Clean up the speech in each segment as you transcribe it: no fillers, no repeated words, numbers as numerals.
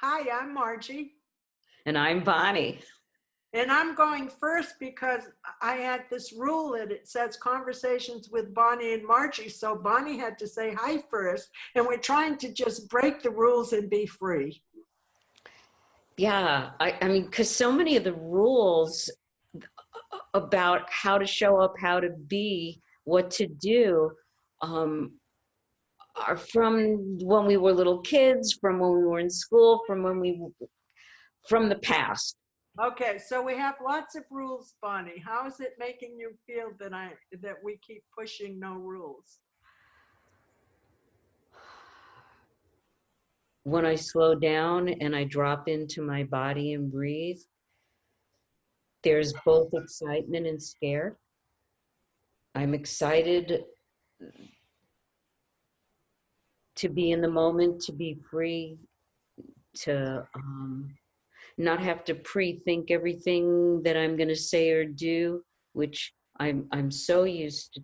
Hi, I'm Margie. And I'm Bonnie. And I'm going first because I had this rule that it says conversations with Bonnie and Margie. So Bonnie had to say hi first. And we're trying to just break the rules and be free. Yeah, I mean, because so many of the rules about how to show up, how to be, what to do, are from when we were little kids, from when we were in school, from the past. Okay, so we have lots of rules, Bonnie. How is it making you feel that we keep pushing no rules? When I slow down and I drop into my body and breathe, there's both excitement and scare. I'm excited to be in the moment, to be free, to not have to pre-think everything that I'm going to say or do, which I'm so used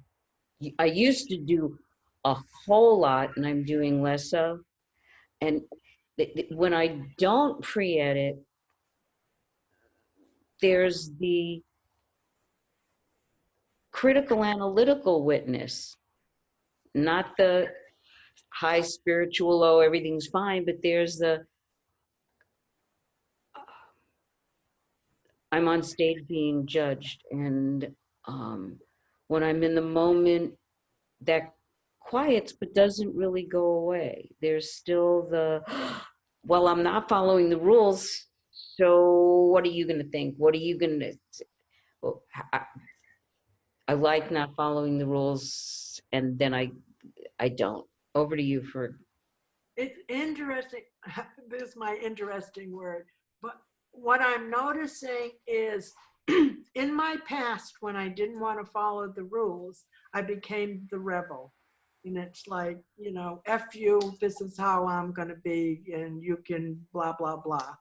to. I used to do a whole lot, and I'm doing less of. And when I don't pre-edit, there's the critical analytical witness, not the high spiritual, oh, everything's fine, but there's the I'm on stage being judged. And when I'm in the moment, that quiets but doesn't really go away. There's still the, well, I'm not following the rules, so what are you going to think? What are you going to, well, I like not following the rules, and then I don't. Over to you for. It's interesting. This is my interesting word. But what I'm noticing is in my past, when I didn't want to follow the rules, I became the rebel. And it's like, F you, this is how I'm going to be, and you can blah, blah, blah.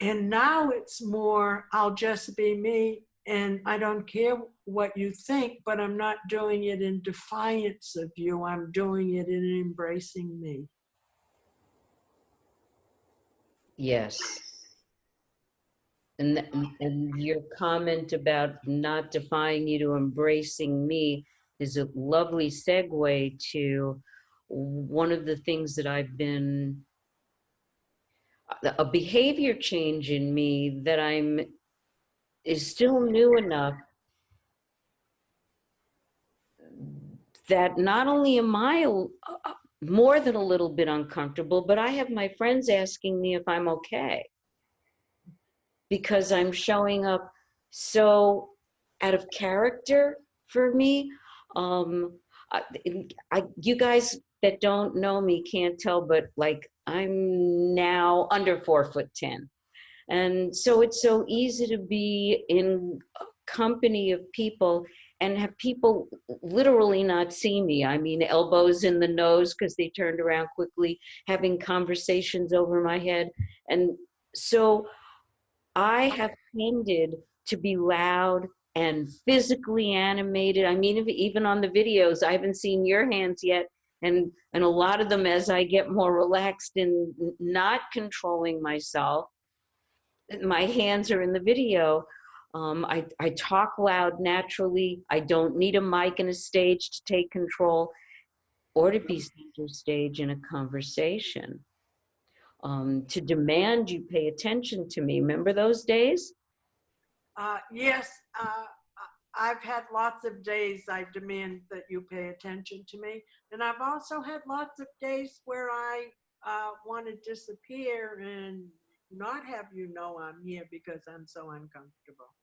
And now it's more, I'll just be me, and I don't care what you think, but I'm not doing it in defiance of you. I'm doing it in embracing me. Yes. And your comment about not defying you to embracing me is a lovely segue to one of the things that I've been, a behavior change in me that is still new enough that not only am I more than a little bit uncomfortable, but I have my friends asking me if I'm okay, because I'm showing up so out of character for me. You guys that don't know me can't tell, but like I'm now under 4'10". And so it's so easy to be in company of people and have people literally not see me. I mean, elbows in the nose because they turned around quickly, having conversations over my head. And so I have tended to be loud and physically animated. I mean, even on the videos, I haven't seen your hands yet. And a lot of them, as I get more relaxed and not controlling myself, my hands are in the video. I talk loud naturally. I don't need a mic and a stage to take control or to be center stage in a conversation. To demand you pay attention to me. Remember those days? Yes, I've had lots of days I demand that you pay attention to me. And I've also had lots of days where I want to disappear and not have you know I'm here because I'm so uncomfortable.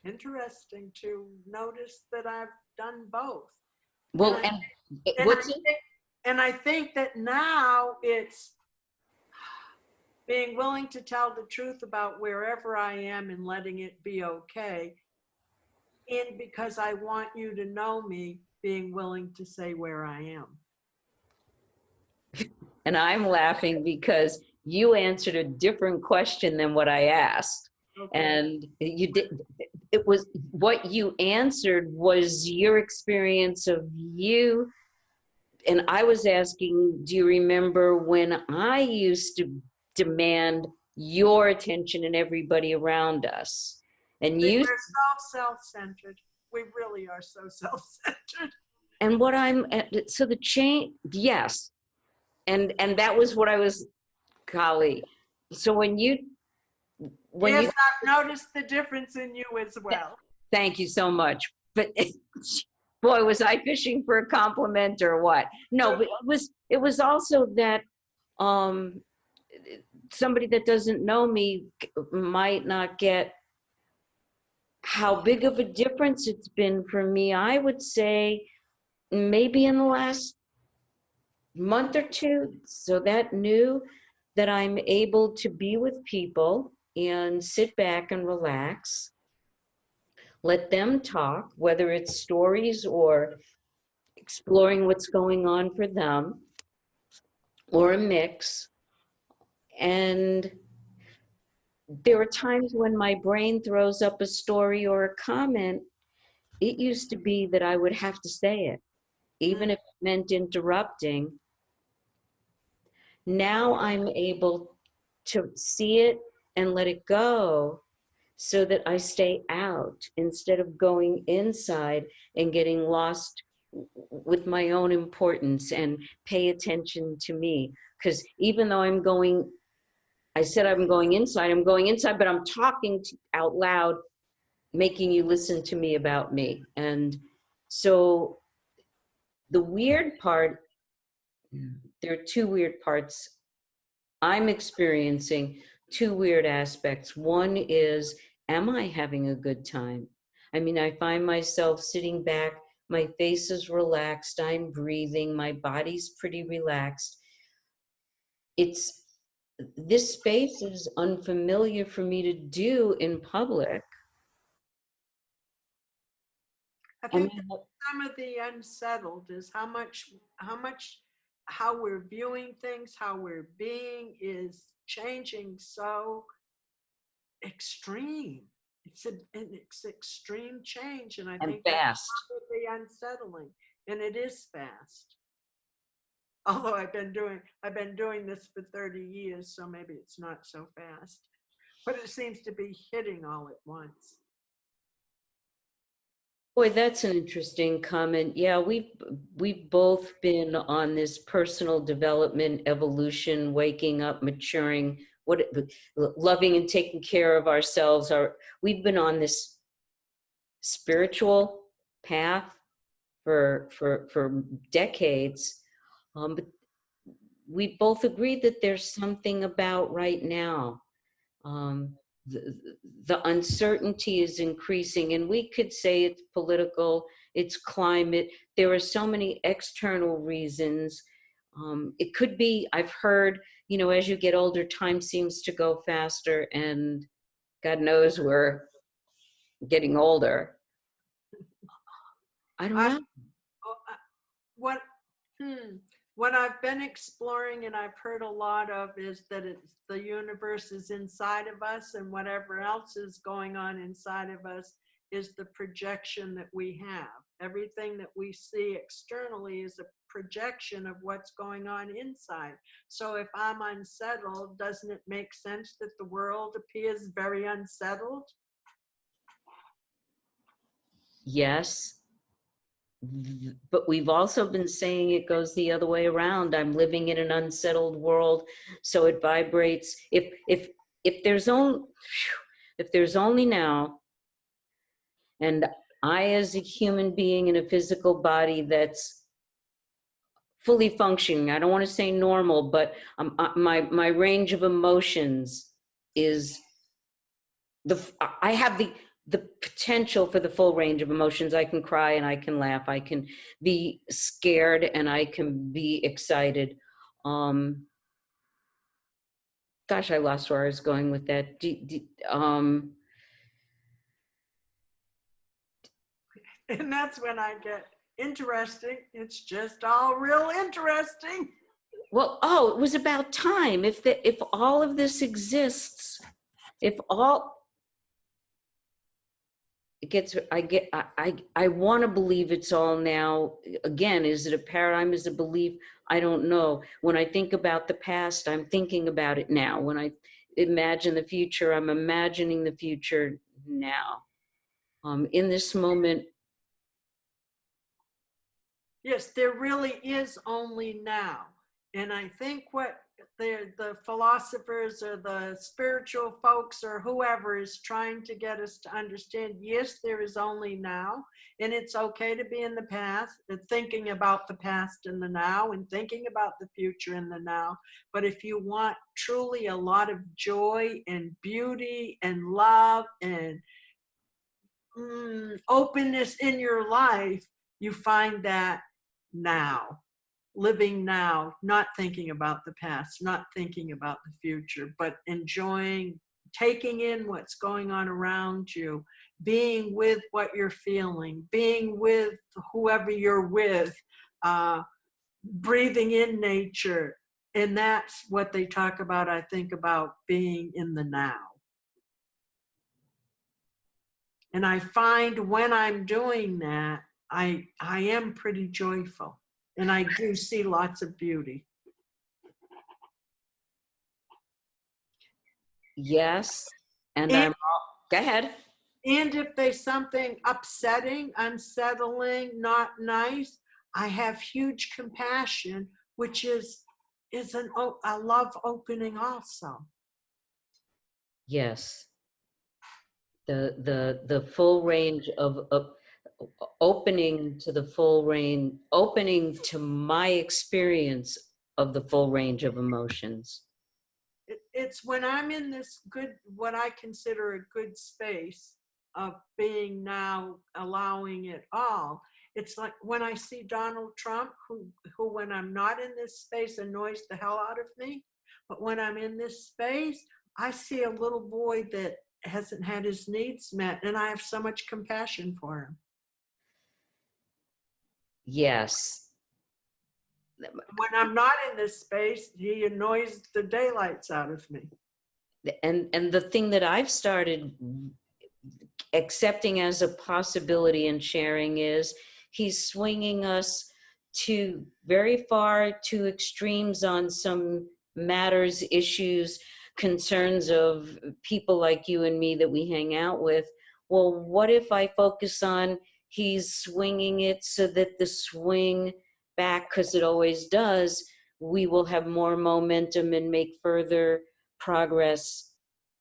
Interesting to notice that I've done both. Well, and I think that now it's being willing to tell the truth about wherever I am and letting it be okay. And because I want you to know me, being willing to say where I am. And I'm laughing because you answered a different question than what I asked. Okay. And you did. It was what you answered was your experience of you. And I was asking, do you remember when I used to demand your attention and everybody around us. And We're you, so self-centered. We really are so self-centered. and what I'm, so the change, yes. And that was what I was, golly. So when you, Yes, I've noticed the difference in you as well. thank you so much. But boy, was I fishing for a compliment or what? No, but it was also that um, somebody that doesn't know me might not get how big of a difference it's been for me. I would say maybe in the last month or two. So that new that I'm able to be with people and sit back and relax, let them talk, whether it's stories or exploring what's going on for them or a mix. And there are times when my brain throws up a story or a comment. It used to be that I would have to say it, even if it meant interrupting. Now I'm able to see it and let it go so that I stay out instead of going inside and getting lost with my own importance and pay attention to me. Because even though I said I'm going inside, but I'm talking out loud, making you listen to me about me. And so the weird part, there are two weird parts I'm experiencing, two weird aspects. One is, am I having a good time? I mean, I find myself sitting back, my face is relaxed, I'm breathing, my body's pretty relaxed. This space is unfamiliar for me to do in public. I think some of the unsettled is how we're viewing things, how we're being is changing so extreme. It's extreme change, and I think Fast. that's probably unsettling, and it is fast. Although I've been doing this for 30 years, so maybe it's not so fast, but it seems to be hitting all at once. Boy, that's an interesting comment. Yeah, we've both been on this personal development, evolution, waking up, maturing, loving and taking care of ourselves. We've been on this spiritual path for decades. But we both agree that there's something about right now. The uncertainty is increasing, and we could say it's political, it's climate. There are so many external reasons. It could be, I've heard, as you get older, time seems to go faster, and God knows we're getting older. I don't know. What what I've been exploring and I've heard a lot of is that the universe is inside of us, and whatever else is going on inside of us is the projection that we have. Everything that we see externally is a projection of what's going on inside. So if I'm unsettled, doesn't it make sense that the world appears very unsettled? Yes. But we've also been saying it goes the other way around. I'm living in an unsettled world, so it vibrates. If there's only now, and I as a human being in a physical body that's fully functioning, I don't want to say normal, but my range of emotions is I have the potential for the full range of emotions. I can cry and I can laugh. I can be scared and I can be excited. Gosh, I lost where I was going with that. And that's when I get interesting. It's just all real interesting. Well, it was about time. If all of this exists, if all it gets, I want to believe it's all now. Again, is it a paradigm? Is it a belief? I don't know. When I think about the past, I'm thinking about it now. When I imagine the future, I'm imagining the future now. In this moment, Yes, there really is only now. And I think what the philosophers or the spiritual folks or whoever is trying to get us to understand, yes, there is only now. And it's okay to be in the past and thinking about the past and the now and thinking about the future and the now. But if you want truly a lot of joy and beauty and love and openness in your life, you find that now, living now, not thinking about the past, not thinking about the future, but enjoying, taking in what's going on around you, being with what you're feeling, being with whoever you're with, breathing in nature. And that's what they talk about, I think, about being in the now. And I find when I'm doing that, I am pretty joyful, and I do see lots of beauty. yes. And And, go ahead. and if there's something upsetting, unsettling, not nice, I have huge compassion, which is a love opening also. Yes. The full range of opening to the full range, opening to my experience of the full range of emotions. It's when I'm in this good, what I consider a good space of being now, allowing it all. It's like when I see Donald Trump, who when I'm not in this space annoys the hell out of me, but when I'm in this space, I see a little boy that hasn't had his needs met, and I have so much compassion for him. Yes. When I'm not in this space, he annoys the daylights out of me. And the thing that I've started accepting as a possibility and sharing is he's swinging us to very far to extremes on some matters, issues, concerns of people like you and me that we hang out with. Well, what if I focus on he's swinging it so that the swing back, because it always does, we will have more momentum and make further progress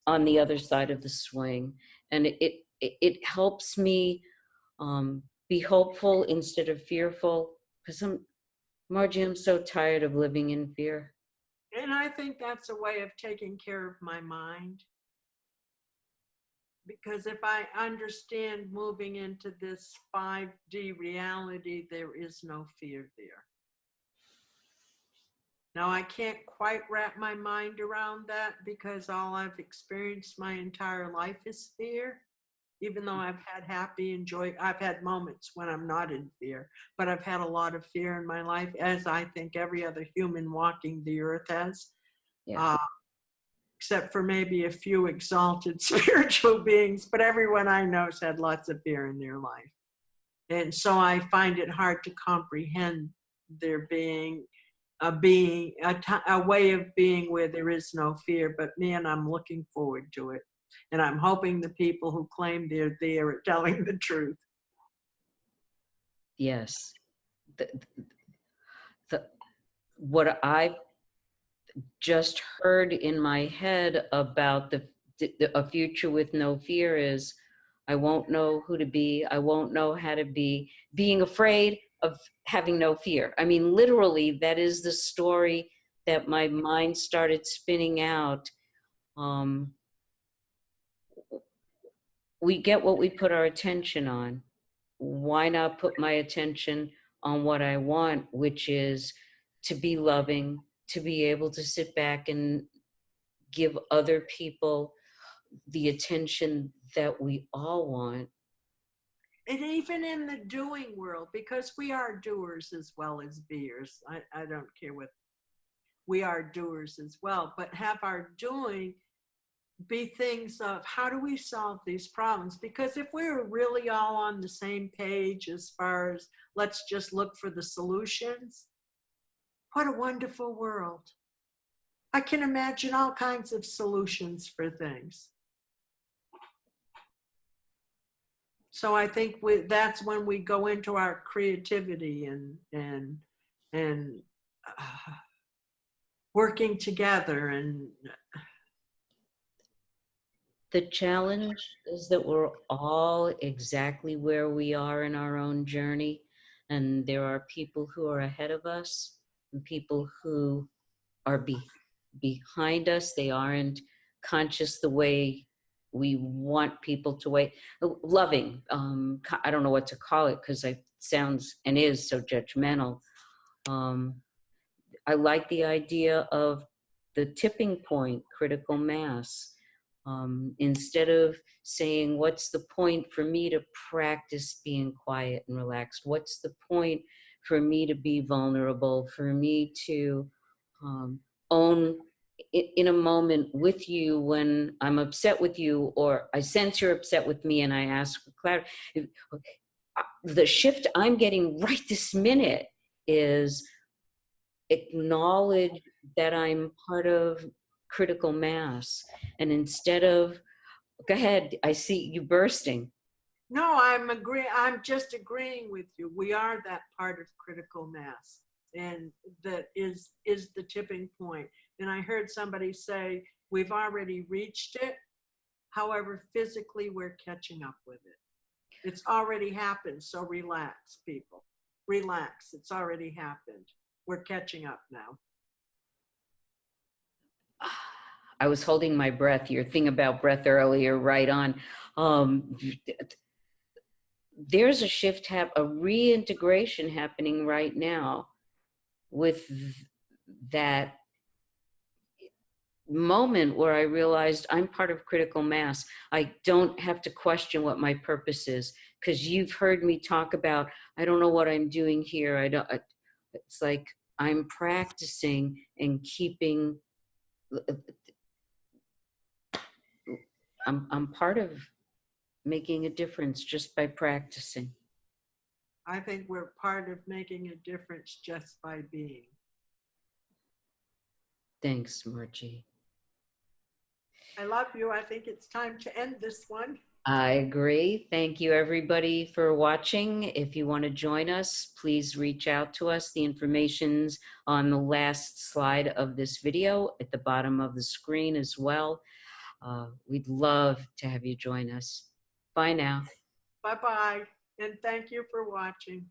on the other side of the swing. And it helps me be hopeful instead of fearful, because Margie, I'm so tired of living in fear. And I think that's a way of taking care of my mind. Because if I understand moving into this 5D reality, there is no fear there. Now, I can't quite wrap my mind around that because all I've experienced my entire life is fear. Even though I've had happy and joy, I've had moments when I'm not in fear, but I've had a lot of fear in my life, as I think every other human walking the earth has. Yeah. Except for maybe a few exalted spiritual beings, but everyone I know has had lots of fear in their life. And so I find it hard to comprehend there being a way of being where there is no fear. But man, I'm looking forward to it. And I'm hoping the people who claim they're there are telling the truth. Yes. The, what I've just heard in my head about a future with no fear is I won't know who to be. I won't know how to be, being afraid of having no fear. I mean, literally, that is the story that my mind started spinning out. We get what we put our attention on. Why not put my attention on what I want, which is to be loving, to be able to sit back and give other people the attention that we all want. And even in the doing world, because we are doers as well as beers. I don't care what, we are doers as well, but have our doing be things of how do we solve these problems? Because if we were really all on the same page as far as let's just look for the solutions, what a wonderful world. I can imagine all kinds of solutions for things. So I think that's when we go into our creativity and working together. And The challenge is that we're all exactly where we are in our own journey. And there are people who are ahead of us and people who are behind us. They aren't conscious the way we want people to wait. Loving, I don't know what to call it because it sounds and is so judgmental. I like the idea of the tipping point, critical mass. Instead of saying, what's the point for me to practice being quiet and relaxed? What's the point for me to be vulnerable, for me to own in a moment with you when I'm upset with you, or I sense you're upset with me and I ask for clarity. The shift I'm getting right this minute is acknowledge that I'm part of critical mass. And instead of, go ahead, I see you bursting. no, I'm just agreeing with you. We are that part of critical mass, and that is the tipping point. And I heard somebody say we've already reached it. However, physically we're catching up with it. It's already happened. So relax, people. Relax. It's already happened. We're catching up now. I was holding my breath. Your thing about breath earlier, right on. There's a shift, a reintegration happening right now with that moment where I realized I'm part of critical mass. I don't have to question what my purpose is, because you've heard me talk about, I don't know what I'm doing here. It's like I'm practicing and keeping, I'm part of making a difference just by practicing. I think we're part of making a difference just by being. Thanks, Margie. I love you. I think it's time to end this one. I agree. Thank you, everybody, for watching. If you want to join us, please reach out to us. The information's on the last slide of this video at the bottom of the screen as well. We'd love to have you join us. Bye now. Bye-bye. And thank you for watching.